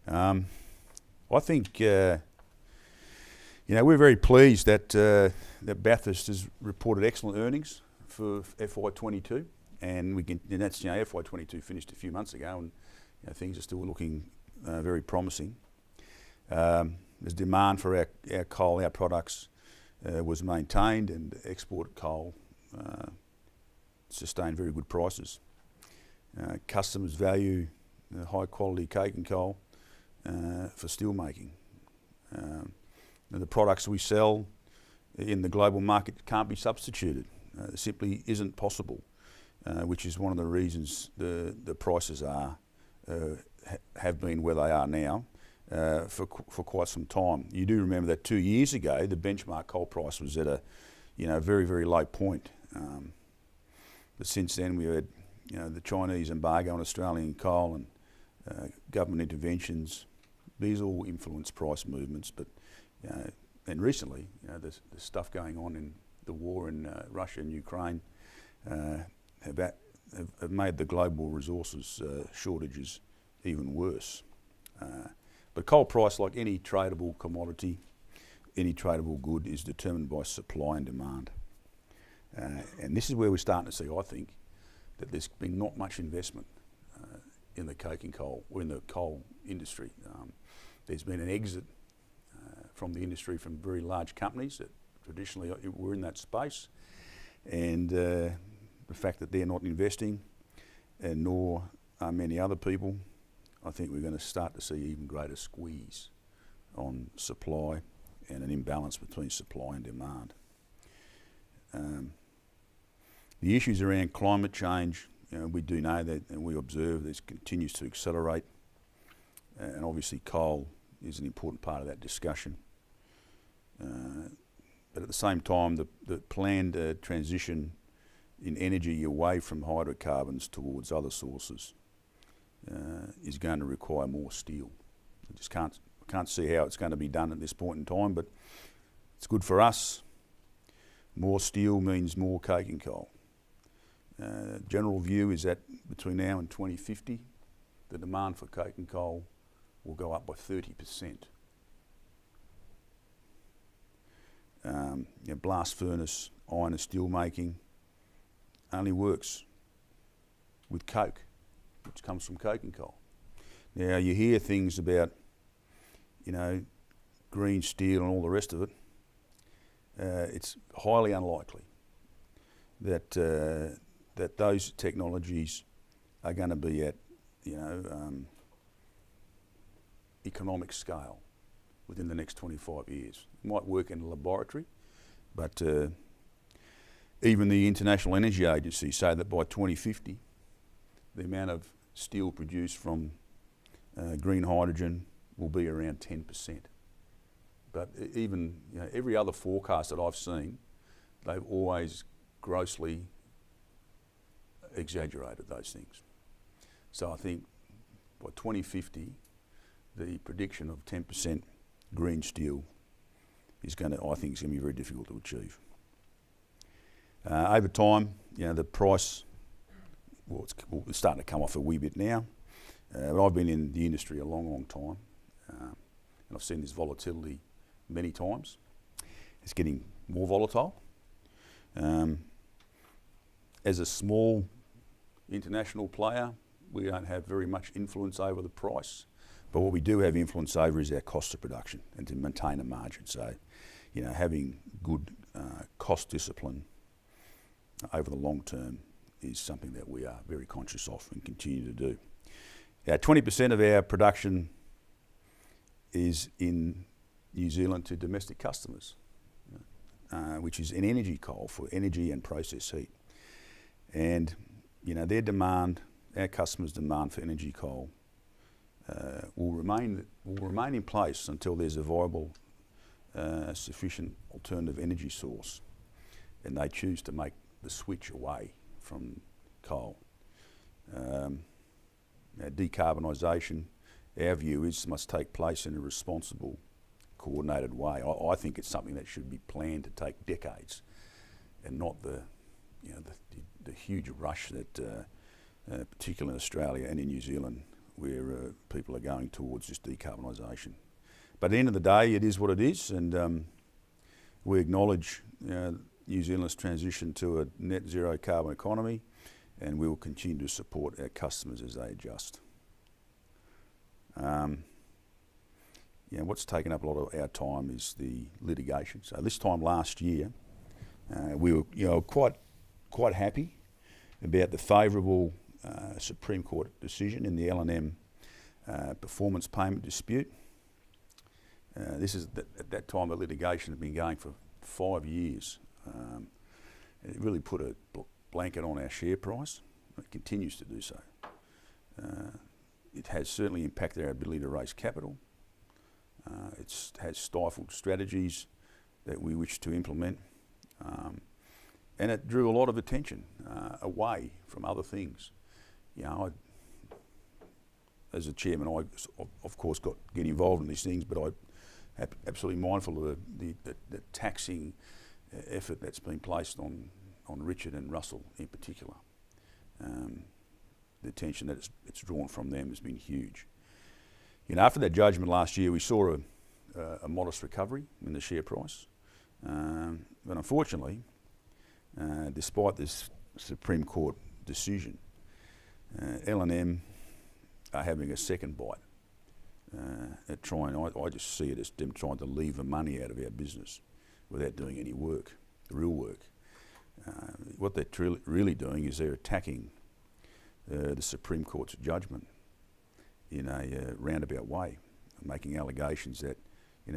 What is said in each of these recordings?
I think we're very pleased that Bathurst has reported excellent earnings for FY22, and that's FY22 finished a few months ago, and things are still looking very promising. There's demand for our coal, our products was maintained, and export coal sustained very good prices. Customers value high quality coking coal for steel making. The products we sell in the global market can't be substituted. It simply isn't possible, which is one of the reasons the prices have been where they are now for quite some time. You do remember that 2 years ago the benchmark coal price was at a very, very low point. But since then we had the Chinese embargo on Australian coal and government interventions. These all influence price movements, but and recently the stuff going on in the war in Russia and Ukraine have made the global resources shortages even worse. But coal price, like any tradable commodity, any tradable good, is determined by supply and demand. And this is where we're starting to see, I think, that there's been not much investment in the coking coal or in the coal industry. There's been an exit from the industry from very large companies that traditionally were in that space, and the fact that they're not investing, and nor are many other people, I think we're going to start to see even greater squeeze on supply and an imbalance between supply and demand. The issues around climate change, we do know that, and we observe this continues to accelerate, and obviously coal is an important part of that discussion. But at the same time, the planned transition in energy away from hydrocarbons towards other sources is going to require more steel. I just can't see how it's going to be done at this point in time, but it's good for us. More steel means more coking coal. General view is that between now and 2050, the demand for coking coal will go up by 30%. Blast furnace iron and steel making only works with coke, which comes from coking coal. Now you hear things about, green steel and all the rest of it. It's highly unlikely that that those technologies are going to be at economic scale within the next 25 years. It might work in a laboratory, but even the International Energy Agency say that by 2050, the amount of steel produced from green hydrogen will be around 10%. But even every other forecast that I've seen, they've always grossly exaggerated those things. So I think by 2050, the prediction of 10% green steel is going to be very difficult to achieve. Over time, the price, it's starting to come off a wee bit now. But I've been in the industry a long, long time, and I've seen this volatility many times. It's getting more volatile. As a small international player, we don't have very much influence over the price, but what we do have influence over is our cost of production and to maintain a margin. So, having good cost discipline over the long term is something that we are very conscious of and continue to do. 20% of our production is in New Zealand to domestic customers, which is in energy coal for energy and process heat. And their demand, our customers' demand for energy coal will remain in place until there's a viable, sufficient alternative energy source, and they choose to make the switch away from coal. Decarbonisation, our view is, must take place in a responsible, coordinated way. I think it's something that should be planned to take decades, and not the huge rush that, particularly in Australia and in New Zealand, where people are going towards just decarbonisation. But at the end of the day, it is what it is, and we acknowledge New Zealand's transition to a net zero carbon economy, and we will continue to support our customers as they adjust. What's taken up a lot of our time is the litigation. So this time last year, we were quite happy about the favourable Supreme Court decision in the L&M performance payment dispute. This is at that time the litigation had been going for 5 years. It really put a blanket on our share price. It continues to do so. It has certainly impacted our ability to raise capital. It has stifled strategies that we wish to implement. And it drew a lot of attention away from other things. As a chairman, I of course get involved in these things, but I'm absolutely mindful of the taxing effort that's been placed on Richard and Russell in particular. The attention that it's drawn from them has been huge. After that judgment last year, we saw a modest recovery in the share price, but unfortunately, despite this Supreme Court decision, L&M are having a second bite at trying. I just see it as them trying to leave the money out of our business without doing any work, real work. What they're really doing is they're attacking the Supreme Court's judgment in a roundabout way, making allegations that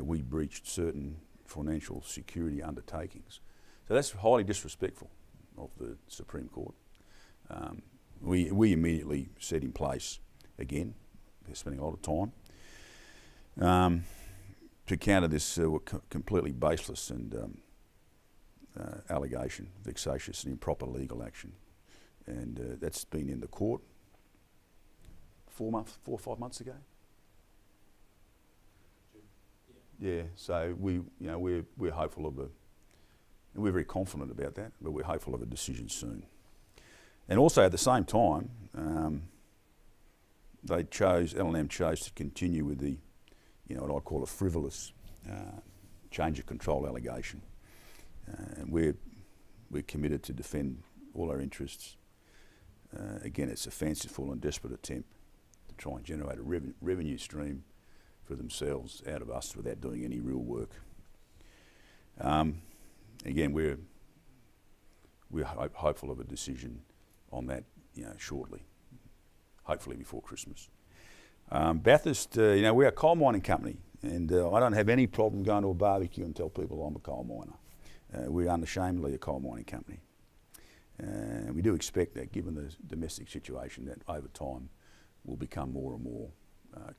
we breached certain financial security undertakings. So that's highly disrespectful of the Supreme Court. We immediately set in place, again, we're spending a lot of time, to counter this completely baseless and allegation, vexatious and improper legal action. And that's been in the court 4 or 5 months ago. Yeah, so we're hopeful of and we're very confident about that, but we're hopeful of a decision soon. And also at the same time, L&M chose to continue with the, what I call a frivolous change of control allegation. And we're committed to defend all our interests. Again, it's a fanciful and desperate attempt to try and generate a revenue stream for themselves out of us without doing any real work. Again, we're hopeful of a decision on that, shortly, hopefully before Christmas. Bathurst, we're a coal mining company, and I don't have any problem going to a barbecue and tell people I'm a coal miner. We're unashamedly a coal mining company. We do expect that, given the domestic situation, that over time we'll become more and more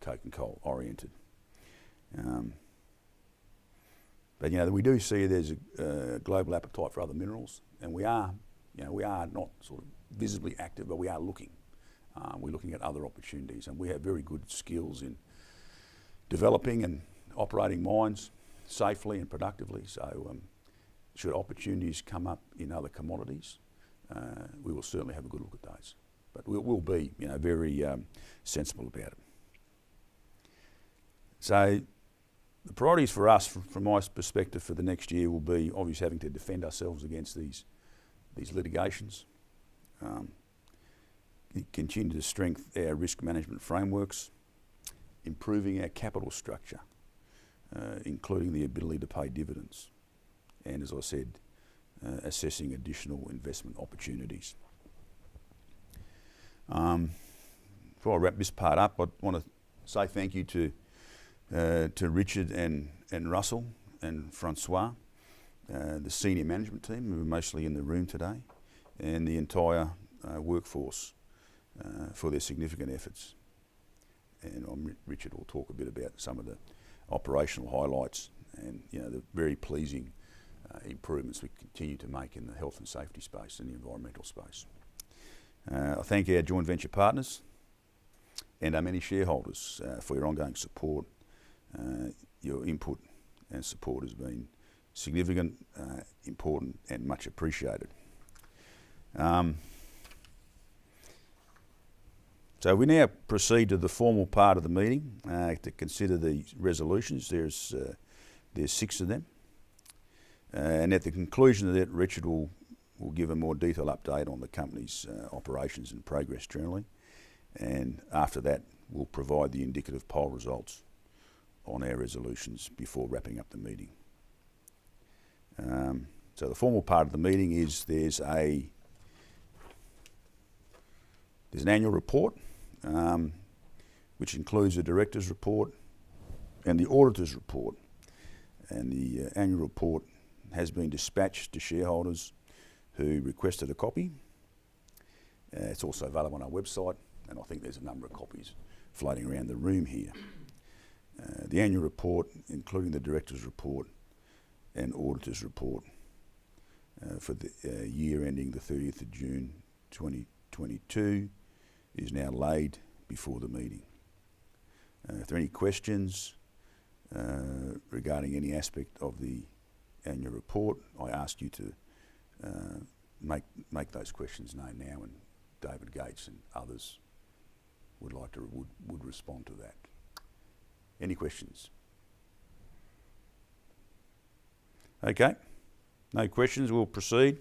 coke and coal oriented. But we do see there's a global appetite for other minerals, and we are not sort of visibly active, but we are looking. We're looking at other opportunities, and we have very good skills in developing and operating mines safely and productively. So should opportunities come up in other commodities, we will certainly have a good look at those. But we'll be very sensible about it. So the priorities for us, from my perspective, for the next year will be obviously having to defend ourselves against these litigations, continue to strengthen our risk management frameworks, improving our capital structure, including the ability to pay dividends, and as I said, assessing additional investment opportunities. Before I wrap this part up, I want to say thank you to Richard and Russell and Francois, the senior management team who are mostly in the room today, and the entire workforce for their significant efforts. And Richard will talk a bit about some of the operational highlights and the very pleasing improvements we continue to make in the health and safety space and the environmental space. I thank our joint venture partners and our many shareholders for your ongoing support. Your input and support has been significant, important and much appreciated. So we now proceed to the formal part of the meeting to consider the resolutions. There's 6 of them. And at the conclusion of that, Richard will give a more detailed update on the company's operations and progress generally. And after that, we'll provide the indicative poll results on our resolutions before wrapping up the meeting. So the formal part of the meeting is there's an annual report, which includes the director's report and the auditor's report. And the annual report has been dispatched to shareholders who requested a copy. It's also available on our website, and I think there's a number of copies floating around the room here. The annual report, including the director's report and auditor's report for the year ending the 30th of June 2022, is now laid before the meeting. If there are any questions regarding any aspect of the annual report, I ask you to make those questions known now, and David Gates and others would respond to that. Any questions? Okay, no questions, we'll proceed.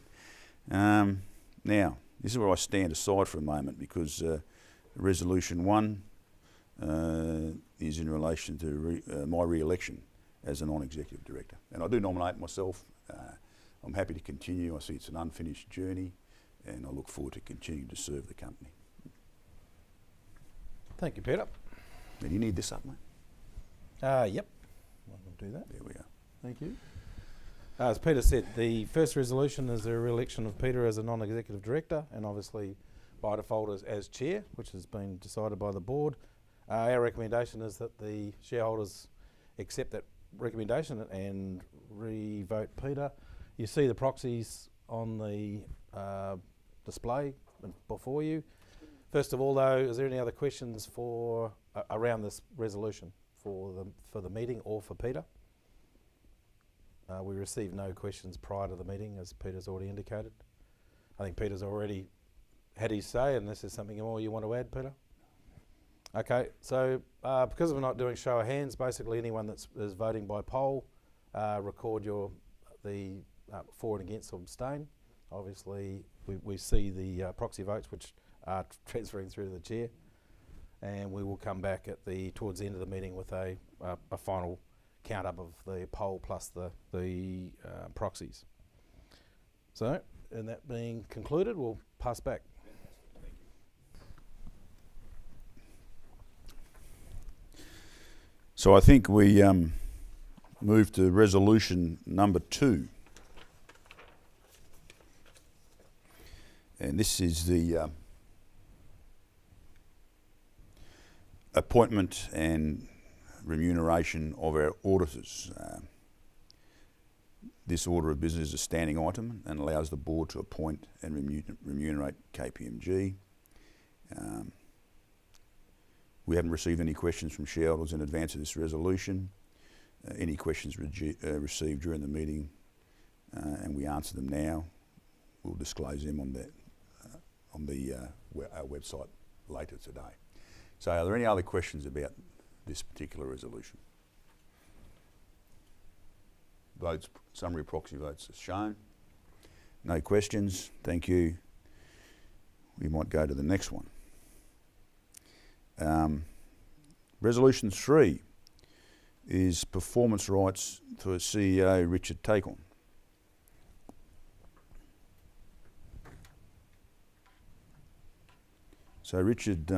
Now, this is where I stand aside for a moment, because Resolution 1 is in relation to my re-election as a non-executive director. And I do nominate myself. I'm happy to continue. I see it's an unfinished journey, and I look forward to continuing to serve the company. Thank you, Peter. Now, do you need this up, mate? Yep, I will do that. There we are. Thank you. As Peter said, the first resolution is the re-election of Peter as a non-executive director, and obviously by default as chair, which has been decided by the board. Our recommendation is that the shareholders accept that recommendation and re-vote Peter. You see the proxies on the display before you. First of all, though, is there any other questions for around this resolution for the meeting or for Peter? We received no questions prior to the meeting, as Peter's already indicated. I think Peter's already had his say, unless there's something more you want to add, Peter? Okay, so because we're not doing show of hands, basically anyone that is voting by poll, record the for and against or abstain. Obviously, we see the proxy votes, which are transferring through to the chair, and we will come back towards the end of the meeting with a final count up of the poll plus the proxies. So, and that being concluded, we'll pass back. So I think we move to resolution number 2. And this is the appointment and remuneration of our auditors. This order of business is a standing item and allows the board to appoint and remunerate KPMG. We haven't received any questions from shareholders in advance of this resolution. Any questions received during the meeting, and we answer them now, we'll disclose them on our website later today. So are there any other questions about this particular resolution? Votes, summary proxy votes as shown. No questions, thank you. We might go to the next one. Resolution 3 is performance rights to CEO Richard Takon. So Richard,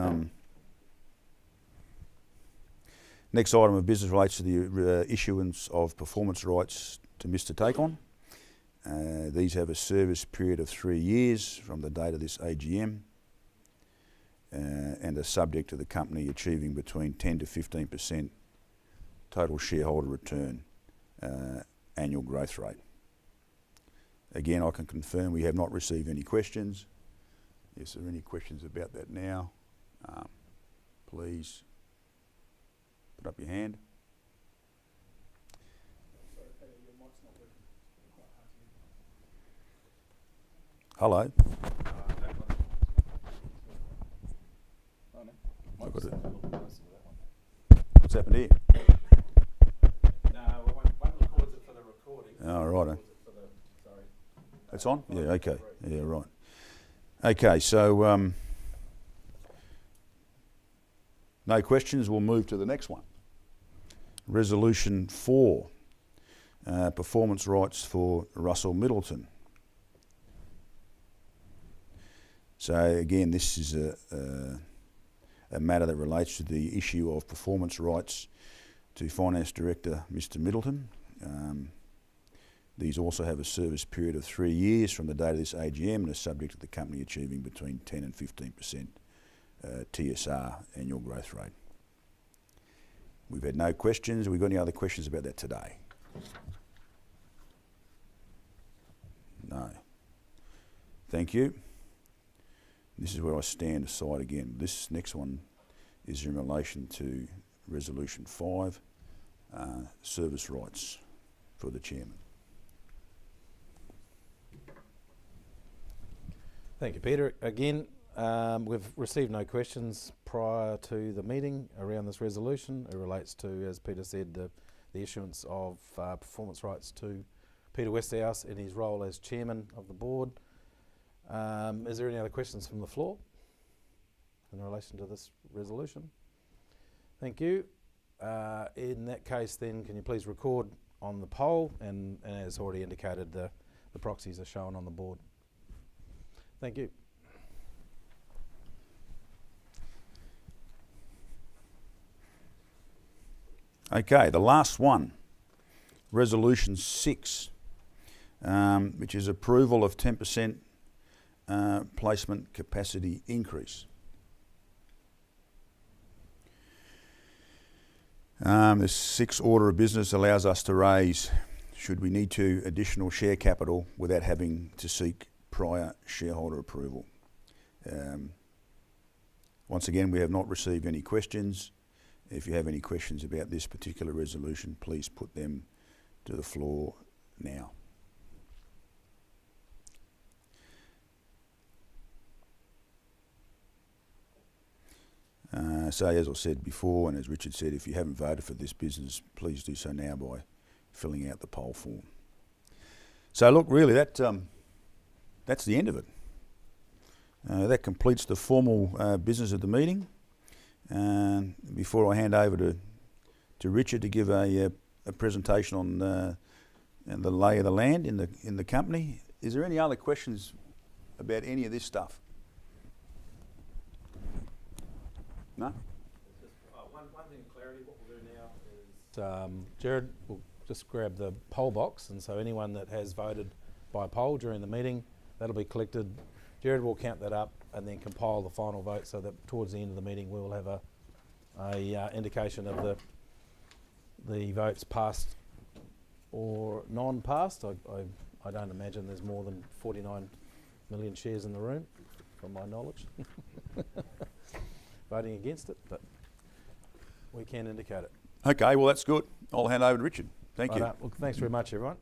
next item of business relates to the issuance of performance rights to Mr. Takon. These have a service period of 3 years from the date of this AGM, and are subject to the company achieving between 10 to 15% total shareholder return annual growth rate. Again, I can confirm we have not received any questions. Is there any questions about that now? Please put up your hand. Sorry, Peter, your mic's not working. Quite hard to hear. Hello. Oh, no. I've got it. Listen to that one. What's happened here? No, one records it for the recording. Oh, right. One records it for the, sorry. It's on? Yeah, okay. Yeah, right. Okay, so no questions. We'll move to the next one. Resolution 4, performance rights for Russell Middleton. So again, this is a matter that relates to the issue of performance rights to Finance Director Mr Middleton. These also have a service period of 3 years from the date of this AGM and are subject to the company achieving between 10 and 15% TSR annual growth rate. We've had no questions. Have we got any other questions about that today? No. Thank you. This is where I stand aside again. This next one is in relation to Resolution 5, service rights for the Chairman. Thank you, Peter. Again, we've received no questions prior to the meeting around this resolution. It relates to, as Peter said, the issuance of performance rights to Peter Westhouse in his role as Chairman of the Board. Is there any other questions from the floor in relation to this resolution? Thank you. In that case then, can you please record on the poll, and as already indicated, the proxies are shown on the board. Thank you. Okay, the last one, Resolution 6, which is approval of 10% placement capacity increase. The 6th order of business allows us to raise, should we need to, additional share capital without having to seek prior shareholder approval. Once again, we have not received any questions. If you have any questions about this particular resolution, please put them to the floor now. So as I said before, and as Richard said, if you haven't voted for this business, please do so now by filling out the poll form. So look, really, that's the end of it. That completes the formal business of the meeting. Before I hand over to Richard to give a presentation on the lay of the land in the company, is there any other questions about any of this stuff? No? Just, one thing of clarity, what we'll do now is Jared will just grab the poll box, and so anyone that has voted by poll during the meeting, that'll be collected. Jared will count that up and then compile the final vote so that towards the end of the meeting we will have a indication of the votes passed or non-passed. I don't imagine there's more than 49 million shares in the room, from my knowledge, voting against it, but we can indicate it. Okay, well that's good. I'll hand over to Richard. Thank you. Well, thanks very much, everyone.